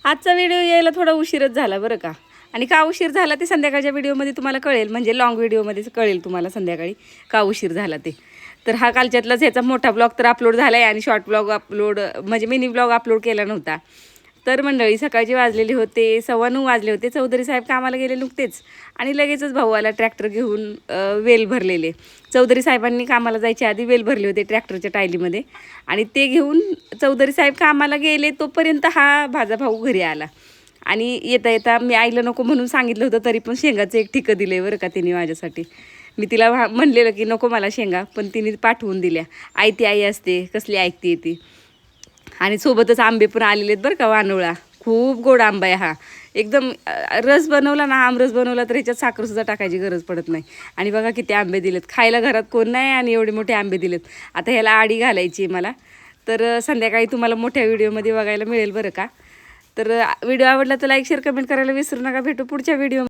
आजचा व्हिडिओ यायला थोडा उशीरच झाला बरं का. आणि का उशीर झाला ते संध्याकाळच्या व्हिडिओमध्ये तुम्हाला कळेल, म्हणजे लाँग व्हिडिओमध्ये कळेल तुम्हाला संध्याकाळी का उशीर झाला ते. तर हा कालच्यातलाच ह्याचा मोठा ब्लॉग तर अपलोड झाला आहे आणि शॉर्ट ब्लॉग अपलोड म्हणजे मिनी ब्लॉग अपलोड केला नव्हता. तर मंडळी सकाळचे वाजलेले होते 9:15 वाजले होते. चौधरी साहेब कामाला गेले नुकतेच आणि लगेचच भाऊ आला ट्रॅक्टर घेऊन वेल भरलेले. चौधरी साहेबांनी कामाला जायच्या आधी वेल भरले होते ट्रॅक्टरच्या टायलीमध्ये आणि ते घेऊन चौधरी साहेब कामाला गेले तोपर्यंत हा भाजा भाऊ घरी आला. आणि येता येता मी आईला नको म्हणून सांगितलं होतं तरी पण शेंगाचं एक ठिकं दिलं आहे बरं का तिने माझ्यासाठी. मी तिला म्हणलेलं की नको मला शेंगा, पण तिने पाठवून दिल्या. आई ती आई असते कसली ऐकते ती. आणि सोबतच आंबे पण आलेले आहेत बरं का, वानोळा. खूप गोड आंबा आहे हा. एकदम रस बनवला ना, आमरस बनवला तर ह्याच्यात साखरसुद्धा टाकायची गरज पडत नाही. आणि बघा किती आंबे दिलेत. खायला घरात कोण नाही आणि एवढे मोठे आंबे दिलेत. आता ह्याला आडी घालायची आहे मला. तर संध्याकाळी तुम्हाला मोठ्या व्हिडिओमध्ये बघायला मिळेल बरं का. तर व्हिडिओ आवडला तर लाईक शेअर कमेंट करायला विसरू नका. भेटू पुढच्या व्हिडिओ.